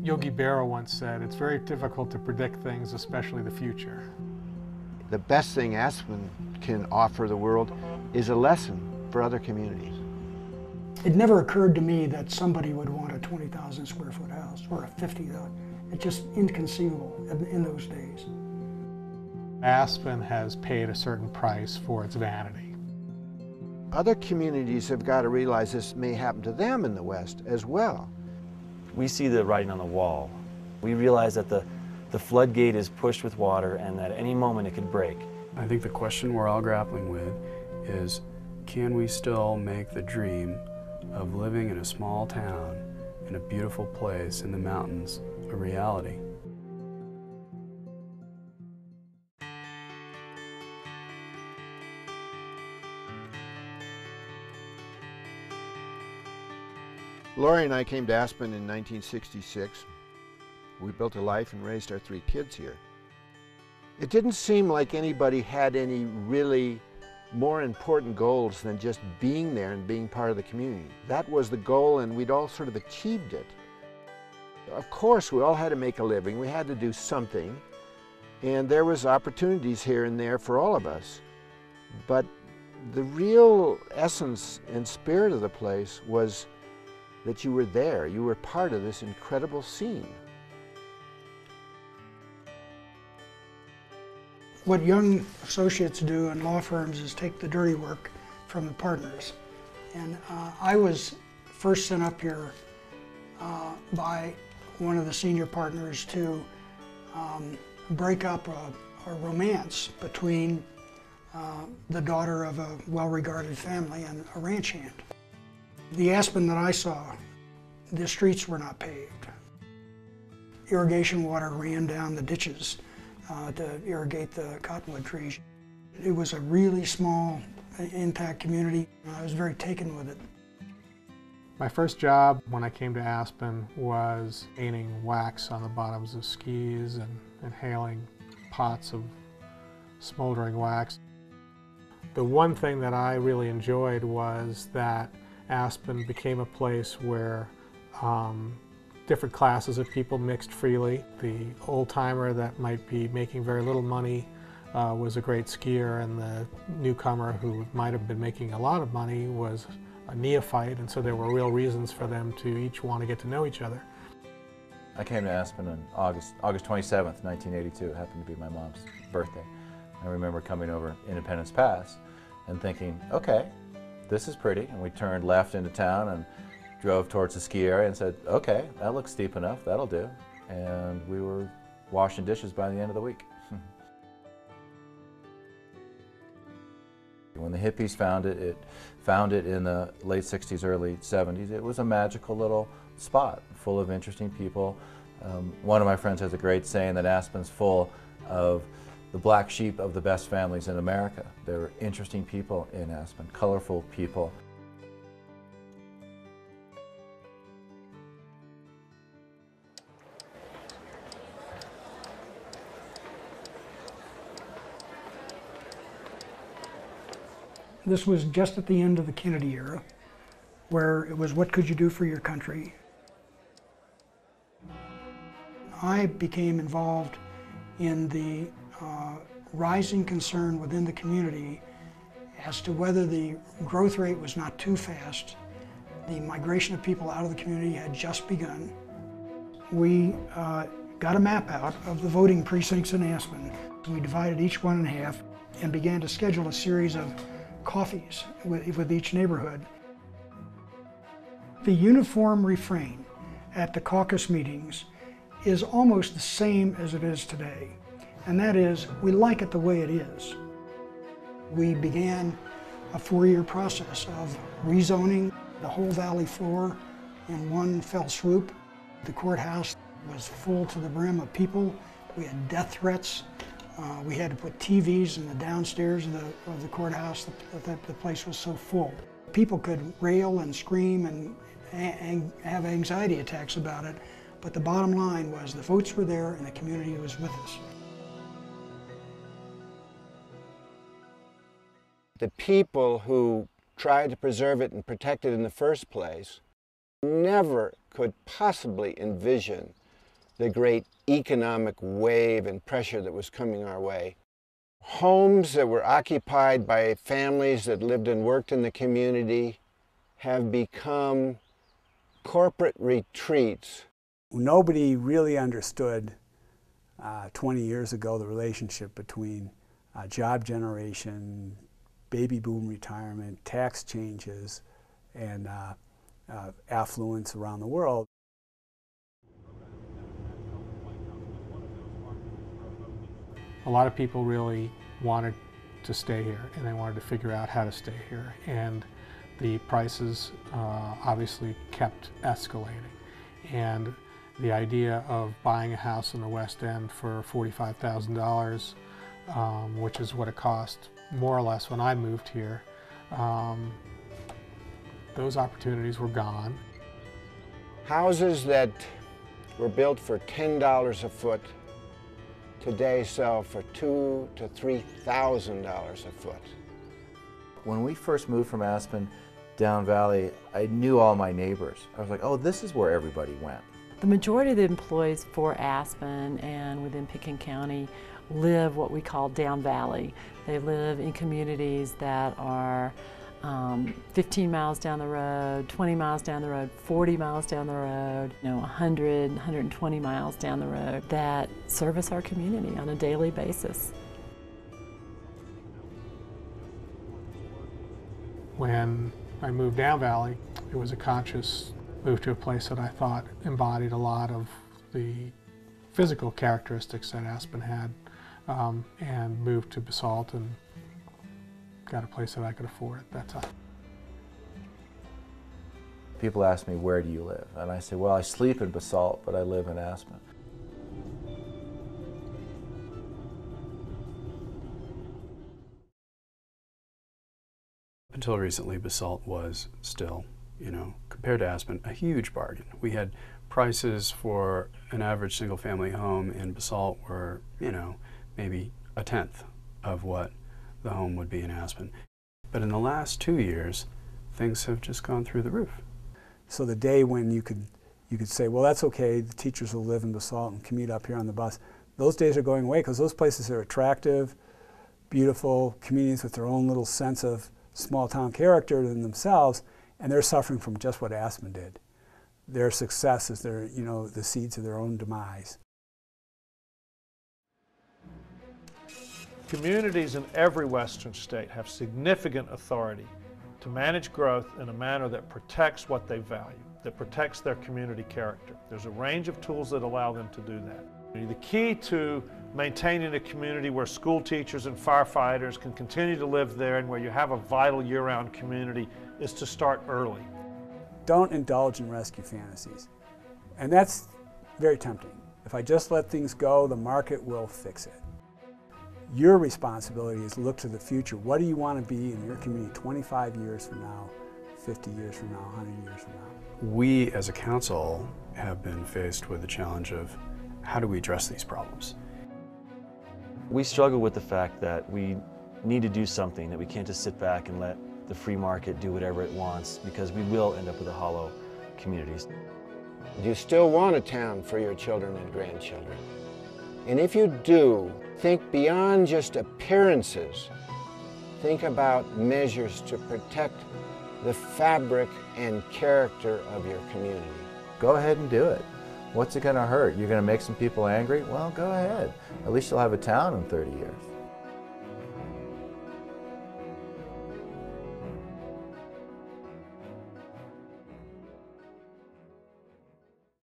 Yogi Berra once said, "It's very difficult to predict things, especially the future." The best thing Aspen can offer the world is a lesson for other communities. It never occurred to me that somebody would want a 20,000 square foot house or a 50,000. It's just inconceivable in those days. Aspen has paid a certain price for its vanity. Other communities have got to realize this may happen to them in the West as well. We see the writing on the wall. We realize that the floodgate is pushed with water and that at any moment it could break. I think the question we're all grappling with is, can we still make the dream of living in a small town in a beautiful place in the mountains a reality? Lori and I came to Aspen in 1966. We built a life and raised our 3 kids here. It didn't seem like anybody had any really more important goals than just being there and being part of the community. That was the goal, and we'd all sort of achieved it. Of course, we all had to make a living. We had to do something, and there was opportunities here and there for all of us. But the real essence and spirit of the place was that you were there. You were part of this incredible scene. What young associates do in law firms is take the dirty work from the partners. And I was first sent up here by one of the senior partners to break up a romance between the daughter of a well-regarded family and a ranch hand. The Aspen that I saw, the streets were not paved. Irrigation water ran down the ditches to irrigate the cottonwood trees. It was a really small, intact community. I was very taken with it. My first job when I came to Aspen was painting wax on the bottoms of skis and inhaling pots of smoldering wax. The one thing that I really enjoyed was that Aspen became a place where different classes of people mixed freely. The old-timer that might be making very little money was a great skier, and the newcomer who might have been making a lot of money was a neophyte, and so there were real reasons for them to each want to get to know each other. I came to Aspen on August 27th, 1982. It happened to be my mom's birthday. I remember coming over Independence Pass and thinking, okay, this is pretty, and we turned left into town and drove towards the ski area and said, okay, that looks steep enough, that'll do. And we were washing dishes by the end of the week. When the hippies found it in the late 60s, early 70s, it was a magical little spot full of interesting people. One of my friends has a great saying that Aspen's full of the black sheep of the best families in America. There were interesting people in Aspen, colorful people. This was just at the end of the Kennedy era, where it was, what could you do for your country? I became involved in the rising concern within the community as to whether the growth rate was not too fast. The migration of people out of the community had just begun. We got a map out of the voting precincts in Aspen. We divided each one in half and began to schedule a series of coffees with each neighborhood. The uniform refrain at the caucus meetings is almost the same as it is today, and that is, we like it the way it is. We began a 4-year process of rezoning the whole valley floor in one fell swoop. The courthouse was full to the brim of people. We had death threats. We had to put TVs in the downstairs of the courthouse. The place was so full. People could rail and scream and have anxiety attacks about it, but the bottom line was the votes were there and the community was with us. The people who tried to preserve it and protect it in the first place Never could possibly envision the great economic wave and pressure that was coming our way. Homes that were occupied by families that lived and worked in the community have become corporate retreats. Nobody really understood 20 years ago the relationship between job generation, baby boom retirement, tax changes, and affluence around the world. A lot of people really wanted to stay here, and they wanted to figure out how to stay here. And the prices obviously kept escalating. And the idea of buying a house in the West End for $45,000, which is what it cost more or less when I moved here, those opportunities were gone. Houses that were built for $10 a foot today sell for $2,000 to $3,000 a foot. When we first moved from Aspen down Valley, I knew all my neighbors. I was like, oh, this is where everybody went. The majority of the employees for Aspen and within Pitkin County live what we call down Valley. They live in communities that are 15 miles down the road, 20 miles down the road, 40 miles down the road, 100, 120 miles down the road that service our community on a daily basis. When I moved down Valley, it was a conscious move to a place that I thought embodied a lot of the physical characteristics that Aspen had, and moved to Basalt and got a place that I could afford at that time. People ask me, where do you live? And I say, well, I sleep in Basalt, but I live in Aspen. Until recently, Basalt was still, compared to Aspen, a huge bargain. We had prices for an average single-family home in Basalt were, maybe a tenth of what the home would be in Aspen. But in the last 2 years, things have just gone through the roof. So the day when you could say, well, that's okay, the teachers will live in Basalt and commute up here on the bus, those days are going away because those places are attractive, beautiful communities with their own little sense of small town character in themselves, and they're suffering from just what Aspen did. Their success is the seeds of their own demise. Communities in every western state have significant authority to manage growth in a manner that protects what they value, that protects their community character. There's a range of tools that allow them to do that. The key to maintaining a community where school teachers and firefighters can continue to live there and where you have a vital year-round community is to start early. Don't indulge in rescue fantasies. And that's very tempting. If I just let things go, the market will fix it. Your responsibility is to look to the future. What do you want to be in your community 25 years from now, 50 years from now, 100 years from now? We as a council have been faced with the challenge of how do we address these problems? We struggle with the fact that we need to do something, that we can't just sit back and let the free market do whatever it wants, because we will end up with a hollow communities. You still want a town for your children and grandchildren. And if you do, think beyond just appearances. Think about measures to protect the fabric and character of your community. Go ahead and do it. What's it going to hurt? You're going to make some people angry? Well, go ahead. At least you'll have a town in 30 years.